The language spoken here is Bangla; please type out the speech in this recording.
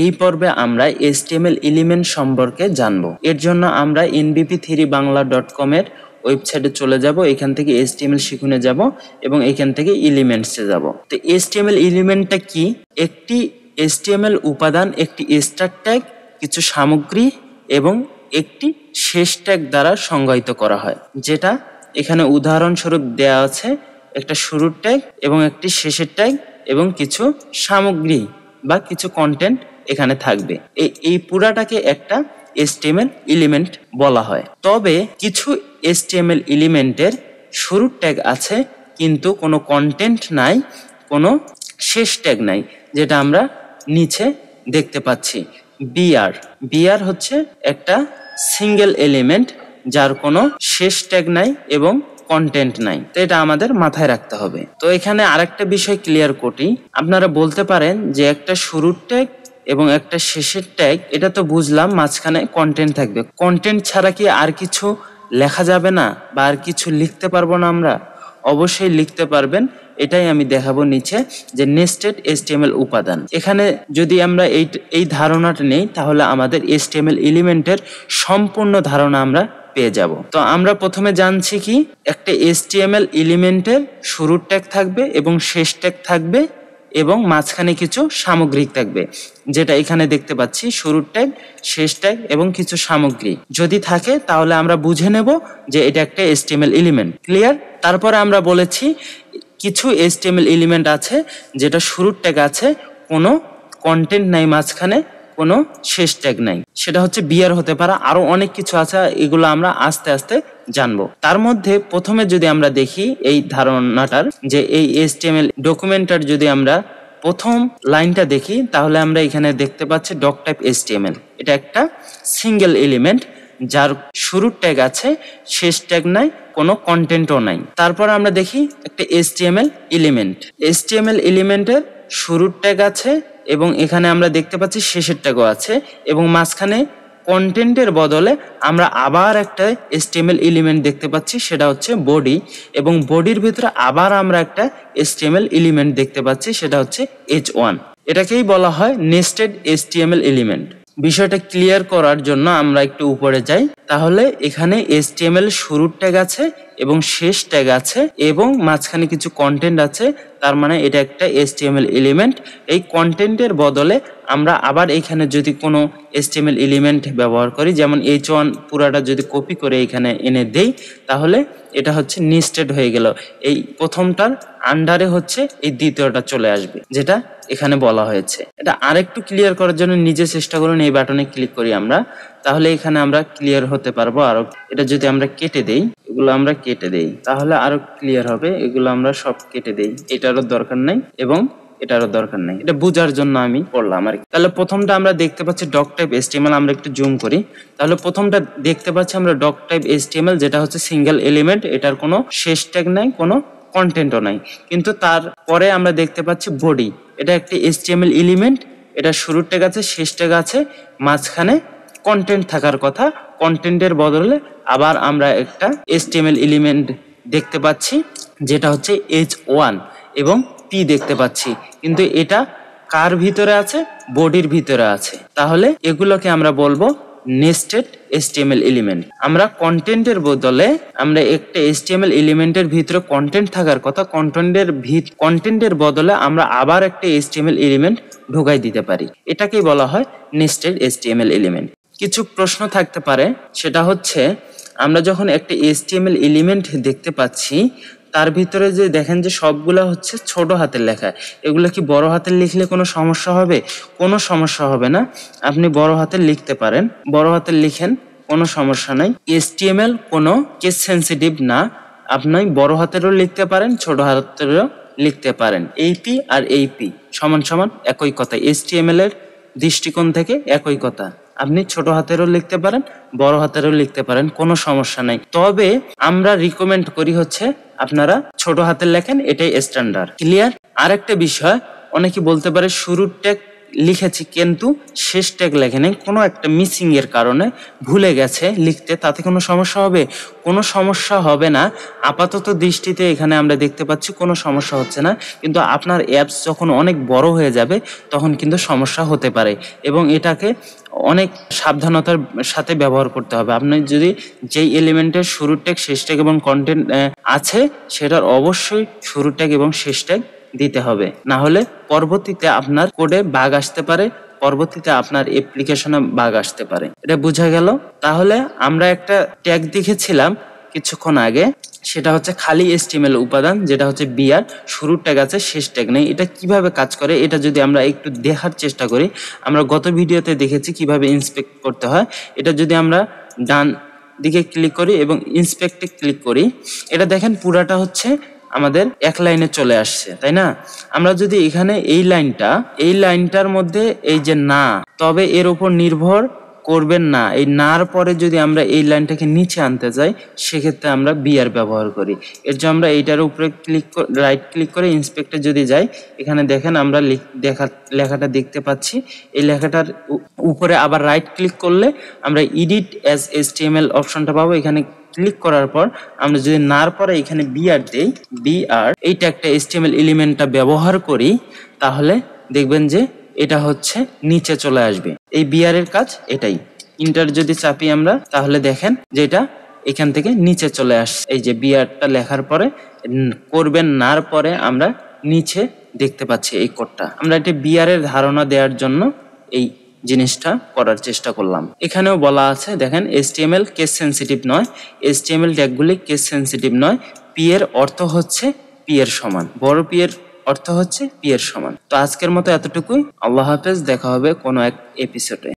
এই পর্বে আমরা HTML এলিমেন্ট সম্পর্কে জানব। এর জন্য আমরা nbp3bangla.com এর ওয়েবসাইটে চলে যাব, এখান থেকে HTML শিখুনে যাব এবং এখান থেকে এলিমেন্টসে যাব। তো HTML এলিমেন্টটা কি? একটি HTML উপাদান একটি স্টার্ট ট্যাগ, কিছু সামগ্রী এবং একটি শেষ ট্যাগ দ্বারা সংজ্ঞায়িত করা হয়, যেটা এখানে উদাহরণস্বরূপ দেওয়া আছে। একটা শুরুর ট্যাগ এবং একটি শেষের ট্যাগ এবং কিছু সামগ্রী বা কিছু কন্টেন্ট এখানে থাকবে। এই পুরাটাকে একটা HTML এলিমেন্ট বলা হয়। তবে কিছু HTML এলিমেন্টের শুরুর ট্যাগ আছে কিন্তু কোনো কন্টেন্ট নাই, কোনো শেষ ট্যাগ নাই, যেটা আমরা নিচে দেখতে পাচ্ছি। বিআর হচ্ছে একটা সিঙ্গেল এলিমেন্ট যার কোনো শেষ ট্যাগ নাই এবং কন্টেন্ট নাই। তো এটা আমাদের মাথায় রাখতে হবে। তো এখানে আরেকটা বিষয় ক্লিয়ার করি, আপনারা বলতে পারেন যে একটা শুরুর ট্যাগ এবং একটা শেষের ট্যাগ, এটা তো বুঝলাম, মাঝখানে কন্টেন্ট থাকবে। কন্টেন্ট ছাড়া কি আর কিছু লেখা যাবে না বা আর কিছু লিখতে পারবো না? আমরা অবশ্যই লিখতে পারবেন। এটাই আমি দেখাবো নিচে, যে নেস্টেড HTML উপাদান। এখানে যদি আমরা এই ধারণাটা নেই, তাহলে আমাদের HTML এলিমেন্টের সম্পূর্ণ ধারণা আমরা পেয়ে যাব। তো আমরা প্রথমে জানছি কি, একটা HTML এলিমেন্টের শুরুর ট্যাগ থাকবে এবং শেষ ট্যাগ থাকবে এবং মাঝখানে কিছু সামগ্রিক থাকবে, যেটা এখানে দেখতে পাচ্ছি, শুরুর ট্যাগ, শেষ ট্যাগ এবং কিছু সামগ্রী যদি থাকে তাহলে আমরা বুঝে নেব যে এটা একটা HTML এলিমেন্ট। ক্লিয়ার? তারপরে আমরা বলেছি কিছু HTML এলিমেন্ট আছে যেটা শুরুর ট্যাগ আছে, কোনো কন্টেন্ট নাই মাঝখানে, কোনো শেষ ট্যাগ নাই, সেটা হচ্ছে বিআর হতে পারে। আরো অনেক কিছু আছে, এগুলো আমরা আস্তে আস্তে জানবো। তার মধ্যে প্রথমে যদি আমরা দেখি এই ধারণাটার, যে এই HTML ডকুমেন্টটার যদি আমরা প্রথম লাইনটা দেখি, তাহলে আমরা এখানে দেখতে পাচ্ছি ডক টাইপ HTML। এটা একটা সিঙ্গেল এলিমেন্ট যার শুরুর ট্যাগ আছে, শেষ ট্যাগ নাই, কোনো কন্টেন্টও নাই। তারপর আমরা দেখি একটা HTML এলিমেন্টের শুরুর ট্যাগ আছে এবং এখানে আমরা দেখতে পাচ্ছি শেষের ট্যাগও আছে এবং মাঝখানে কন্টেন্টের বদলে আমরা আবার একটা HTML এলিমেন্ট দেখতে পাচ্ছি, সেটা হচ্ছে বডি, এবং বডির ভিতরে আবার আমরা একটা HTML এলিমেন্ট দেখতে পাচ্ছি, সেটা হচ্ছে H1। এটাকেই বলা হয় নেস্টেড HTML এলিমেন্ট। বিষয়টা ক্লিয়ার করার জন্য আমরা একটু উপরে যাই। তাহলে এখানে HTML শুরুর ট্যাগ আছে এবং শেষ ট্যাগ আছে এবং মাঝখানে কিছু কন্টেন্ট আছে, তার মানে এটা একটা HTML এলিমেন্ট। এই কন্টেন্টের বদলে আমরা আবার এখানে যদি কোনো HTML এলিমেন্ট ব্যবহার করি, যেমন H1 পুরাটা যদি কপি করে এখানে এনে দেই, তাহলে এটা হচ্ছে নেস্টেড হয়ে গেল। এই প্রথমটার আন্ডারে হচ্ছে এই দ্বিতীয়টা চলে আসবে, যেটা এখানে বলা হয়েছে। এটা আরেকটু ক্লিয়ার করার জন্য নিজে চেষ্টা করুন, এই বাটনে ক্লিক করি আমরা, তাহলে এখানে আমরা ক্লিয়ার হতে পারবো। আরো এটা যদি আমরা কেটে দেই, এগুলো আমরা কেটে দেই, তাহলে আরো ক্লিয়ার হবে। এগুলো আমরা সব কেটে দেই, এটারও দরকার নাই এবং এটারও দরকার নাই, এটা বোঝার জন্য আমি করলাম আর কি। তাহলে প্রথমটা আমরা দেখতে পাচ্ছি ডক টাইপ HTML। আমরা একটু জুম করি, তাহলে প্রথমটা দেখতে পাচ্ছি আমরা ডক টাইপ HTML, যেটা হচ্ছে সিঙ্গেল এলিমেন্ট, এটার কোনো শেষ ট্যাগ নাই, কোনো কন্টেন্টও নাই। কিন্তু তারপরে আমরা দেখতে পাচ্ছি বডি, এটা একটি HTML এলিমেন্ট, এটা শুরুর ট্যাগ আছে, শেষ ট্যাগ আছে, মাঝখানে কন্টেন্ট থাকার কথা, কন্টেন্টের বদলে আবার আমরা একটা HTML এলিমেন্ট দেখতে পাচ্ছি, যেটা হচ্ছে H1 এবং P দেখতে পাচ্ছি, কিন্তু এটা কার ভিতরে আছে? বডির ভিতরে আছে। তাহলে এগুলোকে আমরা বলবো নেস্টেড HTML এলিমেন্ট। আমরা কন্টেন্টের বদলে আমরা একটা HTML এলিমেন্টের ভিতরে কন্টেন্ট থাকার কথা, কন্টেন্টের বদলে আমরা আবার একটা HTML এলিমেন্ট ঢোকাই দিতে পারি, এটাকেই বলা হয় নেস্টেড HTML এলিমেন্ট। কিছু প্রশ্ন থাকতে পারে, সেটা হচ্ছে আমরা যখন একটা HTML এলিমেন্ট দেখতে পাচ্ছি, তার ভিতরে যে দেখেন যে সবগুলা হচ্ছে ছোট হাতের লেখা, এগুলো কি বড় হাতের লিখলে কোনো সমস্যা হবে? কোনো সমস্যা হবে না, আপনি বড় হাতের লিখতে পারেন, বড় হাতের লিখেন, কোনো সমস্যা নাই। HTML কোনো কেস সেন্সিটিভ না, আপনি বড় হাতেরও লিখতে পারেন, ছোট হাতেরও লিখতে পারেন। AP আর AP সমান সমান একই কথা, HTML এর দৃষ্টিকোণ থেকে একই কথা। আপনি ছোট হাতেরও লিখতে পারেন, বড় হাতেরও লিখতে পারেন, কোনো সমস্যা নাই। তবে আমরা রিকমেন্ড করি হচ্ছে আপনারা ছোট হাতের লেখেন, এটাই স্ট্যান্ডার্ড। ক্লিয়ার? আরেকটা বিষয়, অনেকে বলতে পারে শুরুর ট্যাগ লিখেছি কিন্তু শেষ ট্যাগ লেখে নেই, কোনো একটা মিসিং এর কারণে ভুলে গেছে লিখতে, তাতে কোনো সমস্যা হবে? কোনো সমস্যা হবে না। আপাতত দৃষ্টিতে এখানে আমরা দেখতে পাচ্ছি কোনো সমস্যা হচ্ছে না, কিন্তু আপনার অ্যাপস যখন অনেক বড় হয়ে যাবে তখন কিন্তু সমস্যা হতে পারে, এবং এটাকে অনেক সাবধানতার সাথে ব্যবহার করতে হবে। আপনি যদি যেই এলিমেন্টের শুরুর ট্যাগ, শেষ ট্যাগ এবং কন্টেন্ট আছে সেটার অবশ্যই শুরু ট্যাগ এবং শেষ ট্যাগ দিতে হবে, না হলে পরবর্তীতে আপনার কোডে বাগ আসতে পারে, পরবর্তীতে আপনার অ্যাপ্লিকেশনে বাগ আসতে পারে। এটা বোঝা গেল? তাহলে আমরা একটা ট্যাগ দেখেছিলাম কিছুক্ষণ আগে, সেটা হচ্ছে খালি HTML উপাদান, যেটা হচ্ছে বিআর, শুরুর ট্যাগ আছে শেষ ট্যাগ নেই। এটা কিভাবে কাজ করে এটা যদি আমরা একটু দেখার চেষ্টা করি, আমরা গত ভিডিওতে দেখেছি কিভাবে ইন্সপেক্ট করতে হয়। এটা যদি আমরা ডান দিকে ক্লিক করি এবং ইন্সপেক্টে ক্লিক করি, এটা দেখেন পুরাটা হচ্ছে আমাদের এক লাইনে চলে আসছে, তাই না? আমরা যদি এখানে এই লাইনটার মধ্যে এই যে না, তবে এর উপর নির্ভর করবেন না। এই নার পরে যদি আমরা এই লাইনটাকে নিচে আনতে যাই, সেক্ষেত্রে আমরা বিআর ব্যবহার করি। এর জন্য আমরা এইটার উপরে রাইট ক্লিক করে ইন্সপেক্টে যদি যাই, এখানে দেখেন আমরা লেখাটা দেখতে পাচ্ছি। এই লেখাটার উপরে আবার রাইট ক্লিক করলে আমরা এডিট অ্যাজ HTML অপশনটা পাবো। এখানে ক্লিক করার পর আমরা যদি নার পরে এখানে বিআর দেই, বিআর এইটা একটা HTML এলিমেন্টটা ব্যবহার করি, তাহলে দেখবেন যে এটা হচ্ছে নিচে চলে আসবে। এই বিআর এর কাজ এটাই। ইন্টার যদি চাপি আমরা, তাহলে দেখেন যে এটা এখান থেকে নিচে চলে আসছে। এই যে বিআরটা লেখার পরে করবেন নার পরে আমরা নিচে দেখতে পাচ্ছি এই কোডটা। আমরা এটা বিআর এর ধারণা দেওয়ার জন্য এই জিনিসটা করার চেষ্টা করলাম। এখানেও বলা আছে দেখেন, HTML কেস সেন্সিটিভ নয়, HTML ট্যাগগুলি কেস সেন্সিটিভ নয়। পি এর অর্থ হচ্ছে পি এর সমান, বড় পি এর অর্থ হচ্ছে পি এর সমান। তো আজকের মতো এতটুকুই। আল্লাহ হাফেজ, দেখা হবে কোনো এক এপিসোডে।